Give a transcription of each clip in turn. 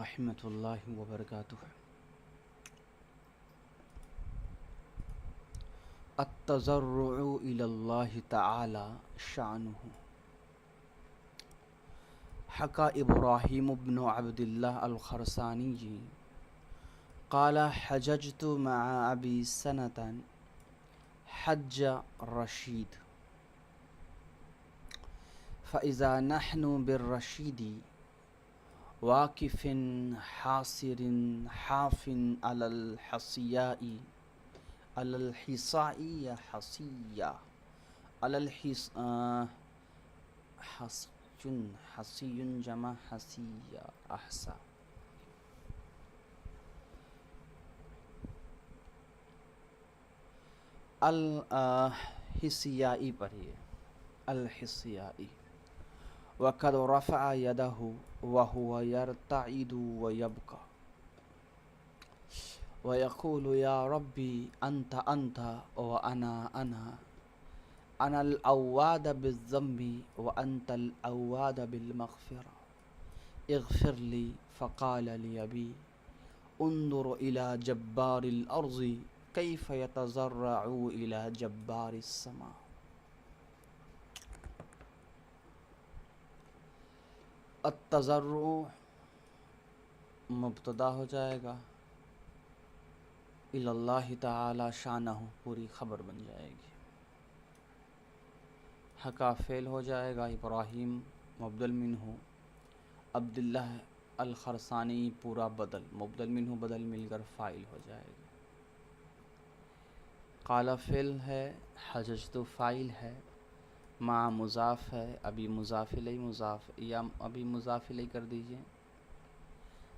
ورحمۃ اللہ وبرکاتہ۔ التضرع الی اللہ تعالی شانہ۔ حکا ابراہیم بن عبد اللہ الخرسانی قال حججت مع ابی سنة حج رشید فاذا نحن بالرشید واقف حاصر حاف على الحصیاء على الحصاء یا حصیہ على حصی جمع حصیہ احسا۔ الحصیائی پڑھیے، الحصیائی۔ وقد رفع يده وهو يرتعد ويبكى ويقول يا ربي أنت وأنا الأواد بالذنب وأنت الأواد بالمغفرة اغفر لي فقال لي أبي انظر إلى جبار الأرض كيف يتضرع إلى جبار السماء۔ التضرع مبتدا ہو جائے گا، الی اللہ تعالی شانہ پوری خبر بن جائے گی۔ حکا فعل ہو جائے گا، ابراہیم مبدل منہ، عبداللہ الخرسانی پورا بدل، مبدل منہ بدل مل کر فاعل ہو جائے گا۔ قال فعل ہے، حججت فاعل ہے، مع مضاف ہے، ابھی مضاف الیہ مضاف یا ابھی مضاف الیہ کر دیجئے۔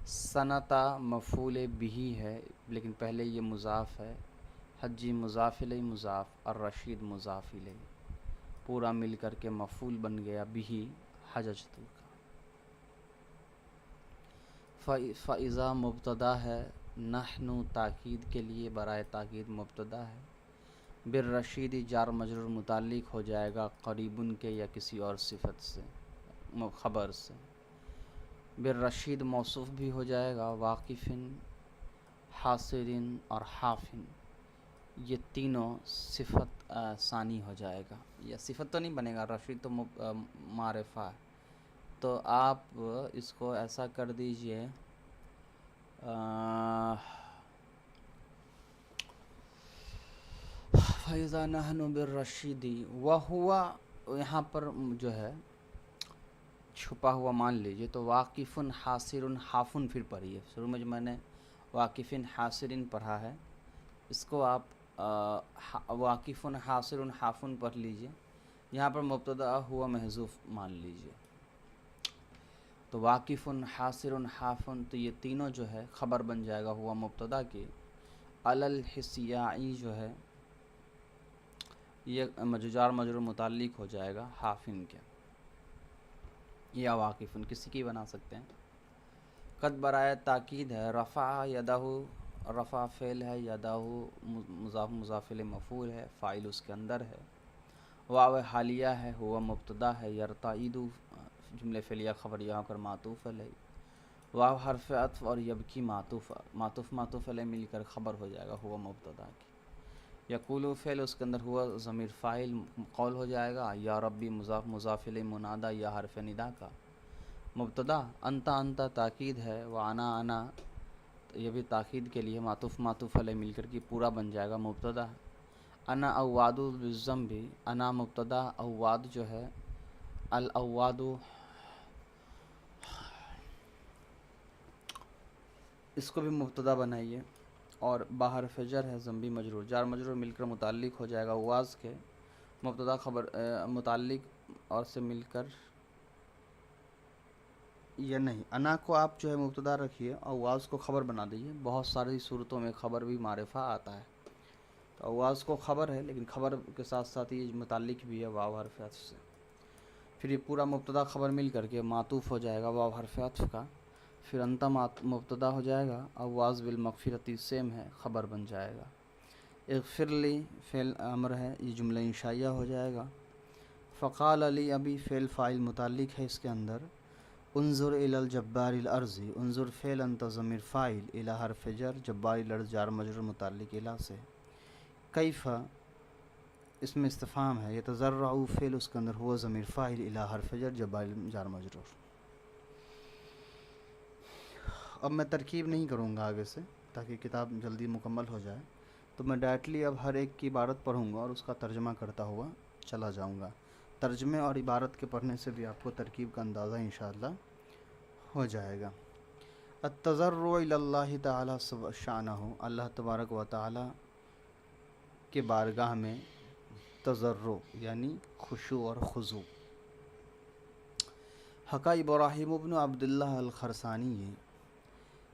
سنتا مفعول بہ ہے لیکن پہلے یہ مضاف ہے، حجی مضاف الیہ مضاف، الرشید مضاف الیہ، پورا مل کر کے مفعول بن گیا بہ حججت کا۔ فاذا مبتدا ہے، نحن تاکید کے لیے برائے تاکید مبتدا ہے، بالرشید جار مجرور متعلق ہو جائے گا قریبن کے یا کسی اور صفت سے خبر سے۔ بالرشید موصوف بھی ہو جائے گا، واقفن، حاصرن اور حافن، یہ تینوں صفت ثانی ہو جائے گا، یا صفت تو نہیں بنے گا، رشید تو معرفہ ہے، تو آپ اس کو ایسا کر دیجئے فَإِذَا نَحْنُ بِالرَّشِيدِ وَهُوَ، یہاں پر جو ہے چھپا ہوا مان لیجئے، تو واقفن حاصرن حافن پھر پڑھیے۔ شروع میں جو میں نے واقفن حاصرن پڑھا ہے، اس کو آپ واقفن حاصرن حافن پڑھ لیجئے، یہاں پر مبتدا ہوا محذوف مان لیجئے، تو واقفن حاصرن حافن، تو یہ تینوں جو ہے خبر بن جائے گا ہوا مبتدا کے۔ علی الحصیائی جو ہے یہ جار مجرور متعلق ہو جائے گا حافن کے، یا واقفن کسی کی بنا سکتے ہیں۔ قد برائے تاکید ہے، رفع یدہ، رفع فعل ہے، یدہ مضاف مضاف الیہ مفعول ہے، فاعل اس کے اندر ہے، واو حالیہ ہے، ہوا مبتدا ہے، یرتعید جملہ فعلیہ خبر یہاں کر معطوف علیہ، واو حرف عطف اور یبکی معطوف علیہ مل کر خبر ہو جائے گا ہوا مبتدا کی۔ یقول فعل اس کے اندر ہوا ضمیر فاعل قول ہو جائے گا، یا ربی مضاف مضاف الیہ منادہ یا حرف ندا کا مبتدا، انت تاکید ہے، وانا یہ بھی تاکید کے لیے معطوف علیہ مل کر کے پورا بن جائے گا مبتدا۔ انا اواد بالذنب، انا مبتدا، اواد جو ہے الاواد، اس کو بھی مبتدا بنائیے، اور باہر فجر ہے ضمبی مجرور، جار مجرور مل کر متعلق ہو جائے گا اواز کے، مبتدا خبر متعلق اور سے مل کر، یا نہیں، انا کو آپ جو ہے مبتدا رکھیے، اواز کو خبر بنا دیجیے، بہت ساری صورتوں میں خبر بھی معرفہ آتا ہے، تو اواز کو خبر ہے لیکن خبر کے ساتھ ساتھ یہ متعلق بھی ہے واو حرف عطف سے، پھر یہ پورا مبتدا خبر مل کر کے معطوف ہو جائے گا واو حرف عطف کا، پھر انت مبتدا ہو جائے گا، اواز بالمغفرۃ سیم ہے، خبر بن جائے گا۔ اغفر لی فعل امر ہے، یہ جملہ انشائیہ ہو جائے گا۔ فقال علی ابی فعل فاعل متعلق ہے اس کے اندر، انظر الی الجبار الارض، انظر فعل انت ضمیر فاعل، الی حرف جر، جبار الارض جار مجرور متعلق الی سے. کیف اس میں استفہام ہے، یتضرع فعل اس کے اندر ہوا ضمیر فاعل، الی حرف جر، جبار جار مجرور. اب میں ترکیب نہیں کروں گا آگے سے تاکہ کتاب جلدی مکمل ہو جائے، تو میں ڈائریکٹلی اب ہر ایک کی عبارت پڑھوں گا اور اس کا ترجمہ کرتا ہوا چلا جاؤں گا. ترجمے اور عبارت کے پڑھنے سے بھی آپ کو ترکیب کا اندازہ انشاءاللہ ہو جائے گا. التضرع الی اللہ تعالی شانہ، اللہ تبارک و تعالی کے بارگاہ میں تضرع یعنی خشوع اور خضوع. حکا ابراہیم ابن عبداللہ الخرسانی،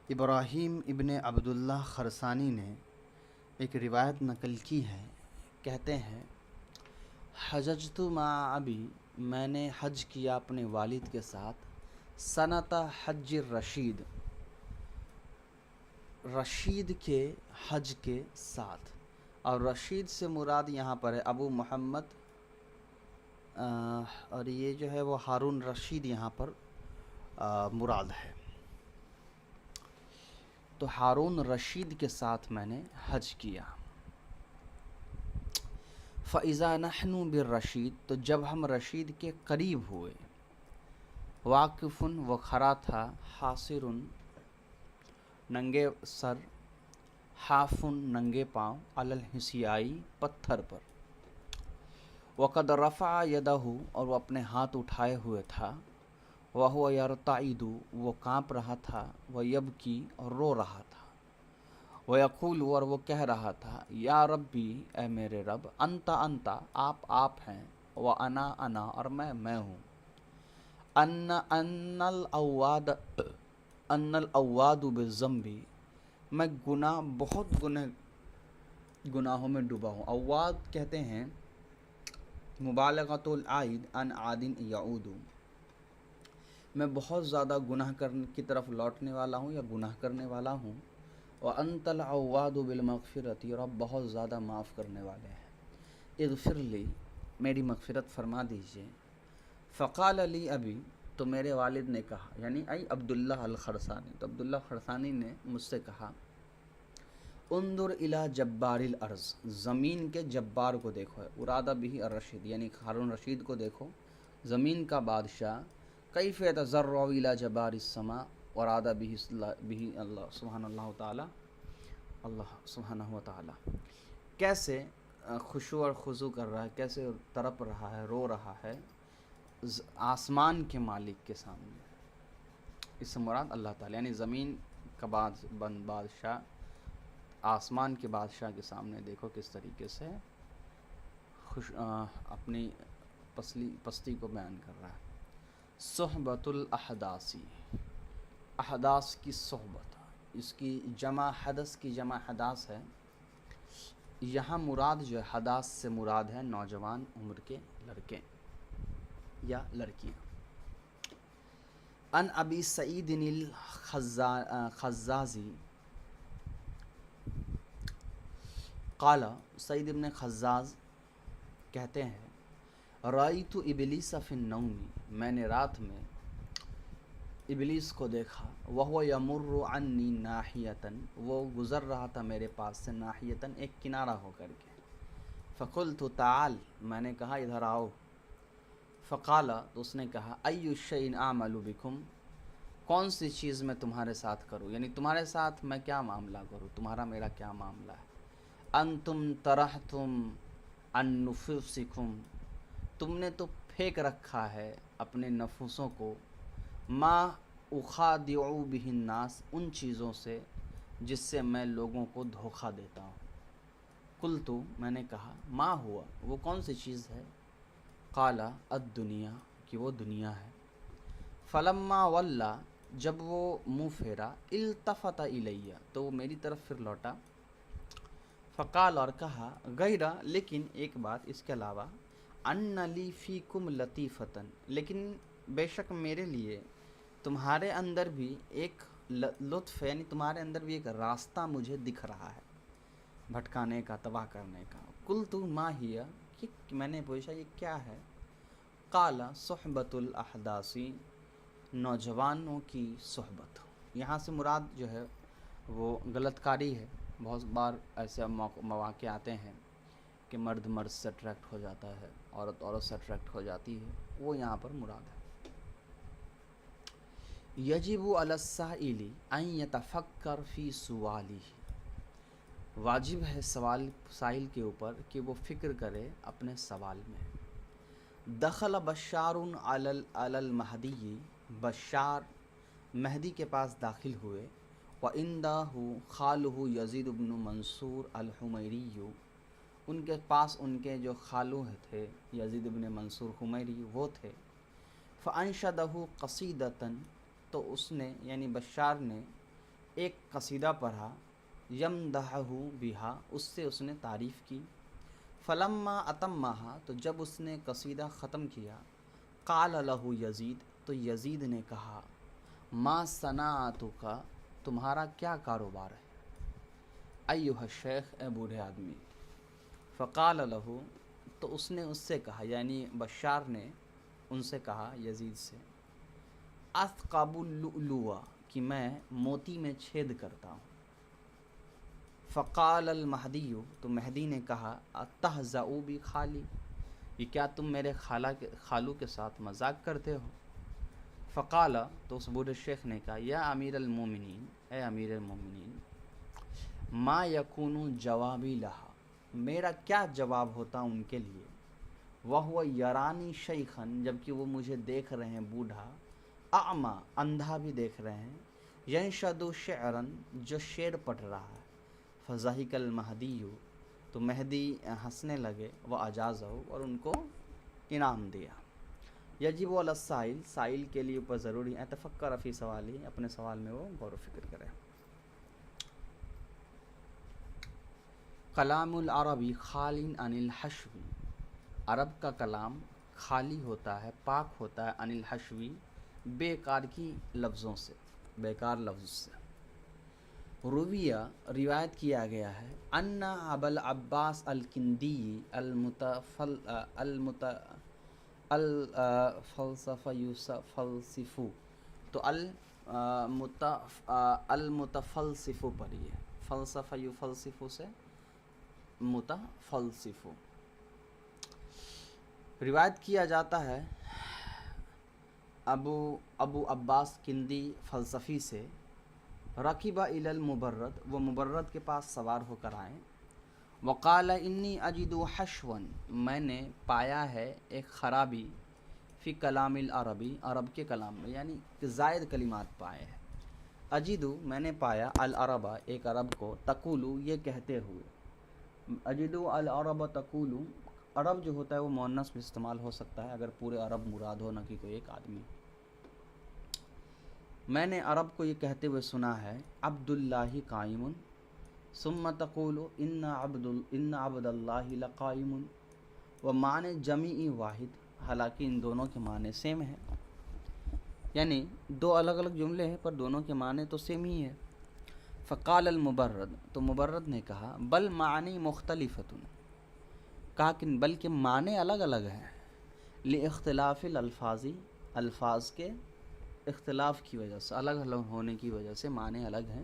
ابراہیم ابن عبداللہ خرسانی نے ایک روایت نقل کی ہے، کہتے ہیں حججت مع ابی، میں نے حج کیا اپنے والد کے ساتھ، سنت حج الرشید، رشید کے حج کے ساتھ. اور رشید سے مراد یہاں پر ہے ابو محمد، اور یہ جو ہے وہ ہارون رشید یہاں پر مراد ہے. تو ہارون رشید کے ساتھ میں نے حج کیا. فَإِذَا نَحْنُ بِالرَّشِيدِ، تو جب ہم رشید کے قریب ہوئے، واقفٌ وہ کھڑا تھا، حاصرٌ ننگے سر، حافٌ ننگے پاؤں، علی الحصیائی پتھر پر، وقد رفع یدہ اور وہ اپنے ہاتھ اٹھائے ہوئے تھا، وہو یرتعد وہ کانپ رہا تھا، ویبکی اور رو رہا تھا، ویقول اور وہ کہہ رہا تھا، یا ربی اے میرے رب، انت آپ ہیں، وانا انا اور میں ہوں، ان الاواد بالذنب، میں بہت گناہوں میں ڈوبا ہوں. اواد کہتے ہیں مبالغۃ العائد عن عاد یعود، میں بہت زیادہ گناہ کی طرف لوٹنے والا ہوں یا گناہ کرنے والا ہوں. وانت العواد بالمغفرۃ، اور آپ بہت زیادہ معاف کرنے والے ہیں. اغفر لی، میری مغفرت فرما دیجئے. فقال لی ابی، تو میرے والد نے کہا، یعنی عبداللہ الخرسانی، تو عبداللہ خرسانی نے مجھ سے کہا، انظر الی جبار الارض، زمین کے جبار کو دیکھو. ارادہ بہ الرشید، یعنی ہارون رشید کو دیکھو، زمین کا بادشاہ. کیف یتضرع الی جبار السماء، ارادہ بہ اللہ سبحانہ اللہ تعالی، اللہ سبحانہ و تعالی کیسے خشوع اور خضوع کر رہا ہے، کیسے تڑپ رہا ہے، رو رہا ہے آسمان کے مالک کے سامنے. اس سے مراد اللہ تعالی، یعنی زمین کا بادشاہ آسمان کے بادشاہ کے سامنے دیکھو کس طریقے سے اپنی پستی کو بیان کر رہا ہے. صحبت الاحداثی، احداث کی صحبت، اس کی جمع حدث کی جمع حداث ہے. یہاں مراد جو ہے حداث سے مراد ہے نوجوان عمر کے لڑکے یا لڑکیاں. ان ابی سعید الخزازی قال، سعید ابن خزاز کہتے ہیں، رأیت ابلیس فی النوم، میں نے رات میں ابلیس کو دیکھا، وہو یمر عنی ناحیتاً، وہ گزر رہا تھا میرے پاس سے، ناحیتاً ایک کنارہ ہو کر کے. فقلت تعال، میں نے کہا ادھر آؤ. فقال، تو اس نے کہا، ای الشیء اعمل بکم، کون سی چیز میں تمہارے ساتھ کروں، یعنی تمہارے ساتھ میں کیا معاملہ کروں، تمہارا میرا کیا معاملہ ہے. انتم طرحتم عن نفوسکم، تم نے تو پھینک رکھا ہے اپنے نفوسوں کو، ما اخادع بہ الناس، ان چیزوں سے جس سے میں لوگوں کو دھوکہ دیتا ہوں. قلت، میں نے کہا، ما ہوا، وہ کون سی چیز ہے. قال الدنیا، کہ وہ دنیا ہے. فلما ولا، جب وہ منہ پھیرا، التفت الیہ، تو وہ میری طرف پھر لوٹا. فقال، اور کہا، غیر، لیکن ایک بات اس کے علاوہ، ان لی فیکم لطیفتن، لیکن بے شک میرے لیے تمہارے اندر بھی ایک لطف ہے، یعنی تمہارے اندر بھی ایک راستہ مجھے دکھ رہا ہے بھٹکانے کا، تباہ کرنے کا. قلت ما ہی، میں نے پوچھا یہ کیا ہے. قال صحبت الاحداثی، نوجوانوں کی صحبت. یہاں سے مراد جو ہے وہ غلط کاری ہے. بہت بار ایسے مواقع آتے ہیں کہ مرد مرد سے اٹریکٹ ہو جاتا ہے، عورت عورت سے اٹریکٹ ہو جاتی ہے، وہ یہاں پر مراد ہے. یجب علی السائل ان یتفکر فی سوالہ، واجب ہے سائل کے اوپر کہ وہ فکر کرے اپنے سوال میں. دخل بشار علی المہدی، بشار مہدی کے پاس داخل ہوئے. وَعِندَهُ خالہ یزید بن منصور الحمیری، ان کے پاس ان کے جو خالو تھے یزید بن منصور حمیری وہ تھے. فَأَنشَدَهُ قصیدةً، تو اس نے یعنی بشار نے ایک قصیدہ پڑھا. یمدحہ بہا، اس سے اس نے تعریف کی. فلما اتمہا، تو جب اس نے قصیدہ ختم کیا. قال لہ یزید، تو یزید نے کہا ما صنعتک، تمہارا کیا کاروبار ہے. ایھا الشیخ، اے بوڑھے آدمی. فقال لہ، تو اس نے اس سے کہا یعنی بشار نے ان سے کہا یزید سے، اثقب اللؤلؤ، کہ میں موتی میں چھید کرتا ہوں. فقال المہدی، تو مہدی نے کہا اتہزأ بخالی، یہ کیا تم میرے خالو کے ساتھ مذاق کرتے ہو. فقال، تو اس بوڑھے شیخ نے کہا یا امیر المومنین، اے امیر المومنین، ما یکون جوابی لہا، میرا کیا جواب ہوتا ان کے لیے. وہو یرانی شیخن، جبکہ وہ مجھے دیکھ رہے ہیں بوڑھا. اعمی، اندھا بھی دیکھ رہے ہیں. ینشد شعرن، جو شعر پڑھ رہا ہے. فضحک المہدی، تو مہدی ہنسنے لگے. واجازہ، اور ان کو انعام دیا. یجب علی السائل، سائل کے لیے اوپر ضروری ہے تفکر فی سوالی، اپنے سوال میں وہ غور و فکر کرے. کلام العربی خال عن الحشو، عرب کا کلام خالی ہوتا ہے، پاک ہوتا ہے، عن الحشو، بیکار کی لفظوں سے، بیکار لفظ سے. رویہ، روایت کیا گیا ہے، ان ابا العباس الکندی الفلسفہ تو المتفلسف پڑھیے، فلسفہ یفلسف سے متفلسف. روایت کیا جاتا ہے ابو عباس کندی فلسفی سے، رکب الی المبرد، وہ مبرد کے پاس سوار ہو کر آئے. وقال انی اجد حشوا، میں نے پایا ہے ایک خرابی، فی کلام العربی، عرب کے کلام میں، یعنی کہ زائد کلمات پائے ہیں. اجدو، میں نے پایا، العرب، ایک عرب کو، تقولو، یہ کہتے ہوئے. اجدو العرب تقولو، عرب جو ہوتا ہے وہ مؤنث میں استعمال ہو سکتا ہے اگر پورے عرب مراد ہو، نہ کہ کوئی ایک آدمی. میں نے عرب کو یہ کہتے ہوئے سنا ہے، عبداللہ قائم، ثم تقول ان عبد اللہ لقائم. و معنی جمیع واحد، حالانکہ ان دونوں کے معنی سیم ہیں، یعنی دو الگ الگ جملے ہیں پر دونوں کے معنی تو سیم ہی ہے. فقال المبرد، تو مبرد نے کہا بل معنی مختلفۃ، کہا کہ بلکہ معنی الگ الگ ہیں. لاختلاف الالفاظ، الفاظ کے اختلاف کی وجہ سے، الگ الگ ہونے کی وجہ سے معنی الگ ہیں.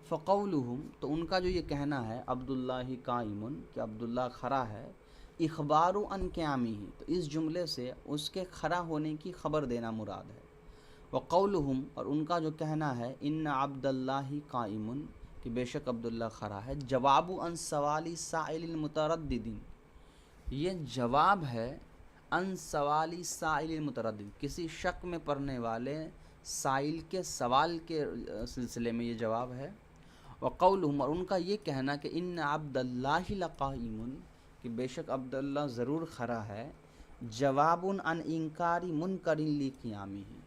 فقولہم، تو ان کا جو یہ کہنا ہے عبداللہ قائم، کہ عبداللہ کھڑا ہے، اخبار عن قیامہ، تو اس جملے سے اس کے کھڑا ہونے کی خبر دینا مراد ہے. وقولہم، اور ان کا جو کہنا ہے ان عبداللہ قائم، کہ بے شک عبداللہ کھڑا ہے، جواب عن سوال سائل المتردد، یہ جواب ہے ان سوال سائل المتردد، کسی شک میں پڑھنے والے سائل کے سوال کے سلسلے میں یہ جواب ہے. وقولہم، اور ان کا یہ کہنا کہ ان عبداللہ لقائم، کہ بے شک عبداللہ ضرور کھڑا ہے، جواب عن انکار منکر لقیامہ،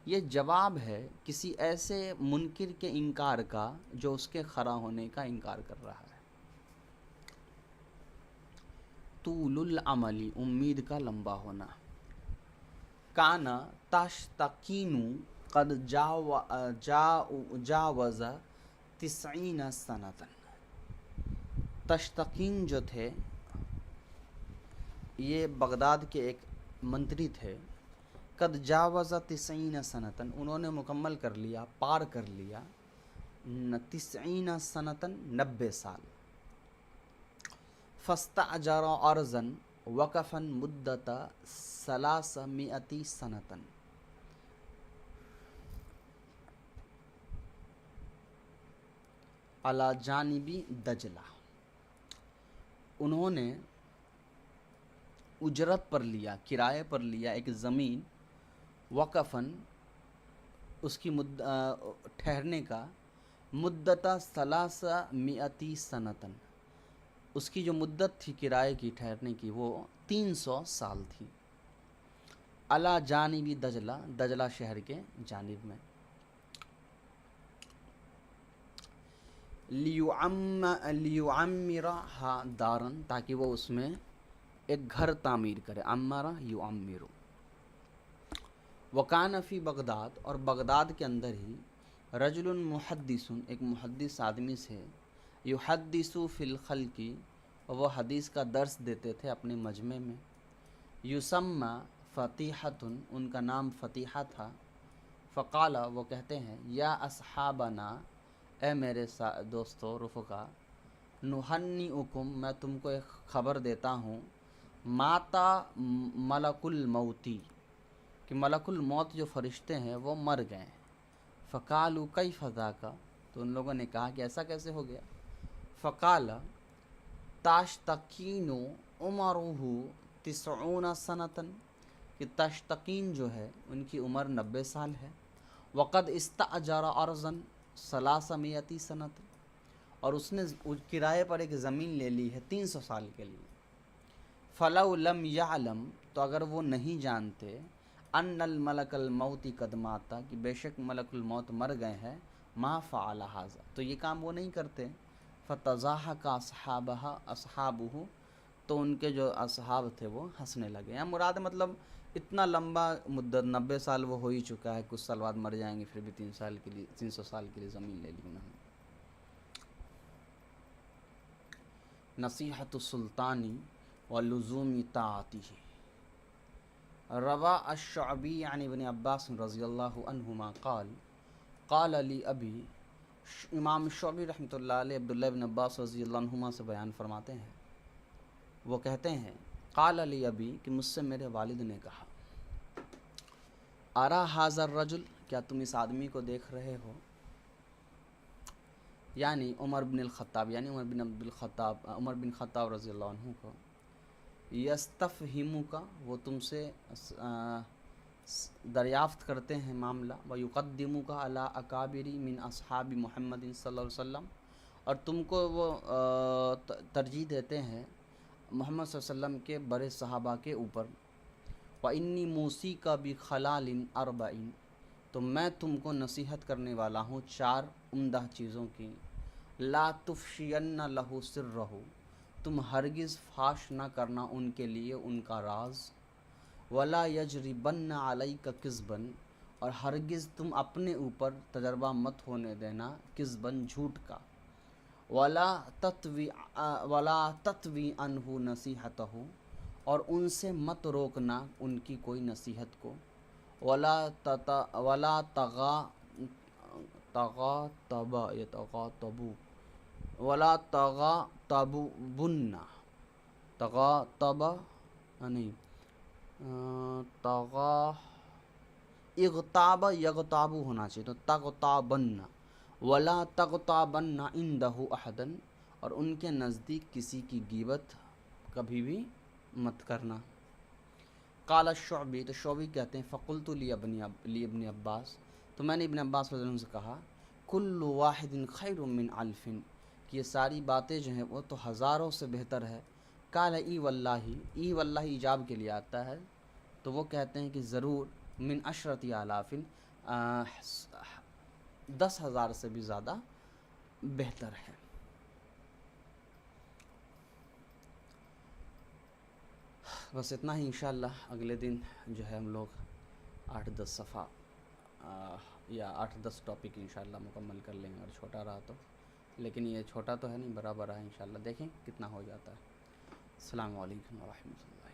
یہ جواب ہے کسی ایسے منکر کے انکار کا جو اس کے کھڑا ہونے کا انکار کر رہا ہے. طول العمل، امید کا لمبا ہونا. کانا تشتقین قد جاوز 90 سنۃ، تشتقین جو تھے یہ بغداد کے ایک منتری تھے، قد جاوز 90 سنتن، انہوں نے مکمل کر لیا، پار کر لیا 90 سنتن 90 سال. فاستأجر ارضا وقفا مدت 300 سنتن، علی جانبی دجلہ، انہوں نے اجرت پر لیا، کرائے پر لیا ایک زمین، وقفاً اس کی ٹھہرنے کا، مدت 300 سنتن، اس کی جو مدت تھی کرائے کی ٹھہرنے کی وہ 300 سال تھی، علی جانبی دجلہ، دجلہ شہر کے جانب میں. لیعمرہا دارن، تاکہ وہ اس میں ایک گھر تعمیر کرے. عمرہ یعمر. وکان فی بغداد، اور بغداد کے اندر ہی، رجل محدث، ایک محدث آدمی سے، یحدث فی الخلق، وہ حدیث کا درس دیتے تھے اپنے مجمع میں. یسمى فطیحۃ، ان کا نام فطیحہ تھا. فقال، وہ کہتے ہیں، یا اصحابنا، اے میرے دوستو رفقا، نہنئکم، میں تم کو ایک خبر دیتا ہوں، ماتا ملک الموتی، کہ ملک الموت جو فرشتے ہیں وہ مر گئے. فقالوا کیف ذاک، تو ان لوگوں نے کہا کہ ایسا کیسے ہو گیا. فقال تاشتقین عمرہ 90 سنتن، کہ تاشتقین جو ہے ان کی عمر 90 سال ہے. وقد استأجر ارضا 300 سنت، اور اس نے کرائے پر ایک زمین لے لی ہے 300 سال کے لیے. فلو لم یعلم، تو اگر وہ نہیں جانتے، ان الملک الموت قد ماتا، کہ بے شک ملک الموت مر گئے ہیں، ما فعل ھذا، تو یہ کام وہ نہیں کرتے. فتضاحک اصحابہ، تو ان کے جو اصحاب تھے وہ ہنسنے لگے. یا مراد مطلب اتنا لمبا مدت 90 سال وہ ہو ہی چکا ہے، کچھ سال بعد مر جائیں گے، پھر بھی 300 سال کے لیے زمین لے لی انہوں نے. نصیحت السلطانی ولزوم طاعتہ. روا الشعبی عن ابن عباس رضی اللہ عنہما قال قال لی ابی، امام شعبی رحمۃ اللہ علیہ عبداللہ ابن عباس رضی اللہ عنہما سے بیان فرماتے ہیں، وہ کہتے ہیں، قال لی ابی، کہ مجھ سے میرے والد نے کہا، ارا ھذا الرجل، کیا تم اس آدمی کو دیکھ رہے ہو، یعنی عمر بن الخطاب، یعنی عمر بن خطاب رضی اللہ عنہ کو، یستفہمک، وہ تم سے دریافت کرتے ہیں معاملہ، ویقدمک علی اکابر من اصحاب محمد صلی اللہ علیہ وسلم، اور تم کو وہ ترجیح دیتے ہیں محمد صلی اللہ علیہ وسلم کے بڑے صحابہ کے اوپر. وانی موصیک بخلال اربع، تو میں تم کو نصیحت کرنے والا ہوں 4 عمدہ چیزوں کی. لا تفشین لہ سرہ، تم ہرگز فاش نہ کرنا ان کے لیے ان کا راز. ولا یجربن علیک کذبا، اور ہرگز تم اپنے اوپر تجربہ مت ہونے دینا کذباً، جھوٹ کا. ولا تطوی عنہ نصیحتہ، اور ان سے مت روکنا ان کی کوئی نصیحت کو. ولا تغاتبوا، ولا تغاتبن، نہیں، اغتاب یغتاب ہونا چاہیے، تو تغتابن. ولا تغتابن عندہ احدا، اور ان کے نزدیک کسی کی غیبت کبھی بھی مت کرنا. قال الشعبی، تو شعبی کہتے ہیں، فقلت لی ابن عباس، تو میں نے ابن عباس رضی اللہ عنہ سے کہا، کل واحد خیر من الف، کہ یہ ساری باتیں جو ہیں وہ تو ہزاروں سے بہتر ہے. قال ای واللہ، ای واللہ ایجاب کے لیے آتا ہے، تو وہ کہتے ہیں کہ ضرور، من عشرۃ آلاف، 10,000 سے بھی زیادہ بہتر ہے. بس اتنا ہی. انشاءاللہ اگلے دن جو ہے ہم لوگ 8-10 صفحہ یا 8-10 ٹاپک انشاءاللہ مکمل کر لیں گے، اور چھوٹا رہا تو، لیکن یہ چھوٹا تو ہے نہیں، برابر ہے انشاءاللہ، دیکھیں کتنا ہو جاتا ہے. السلام علیکم ورحمۃ اللہ.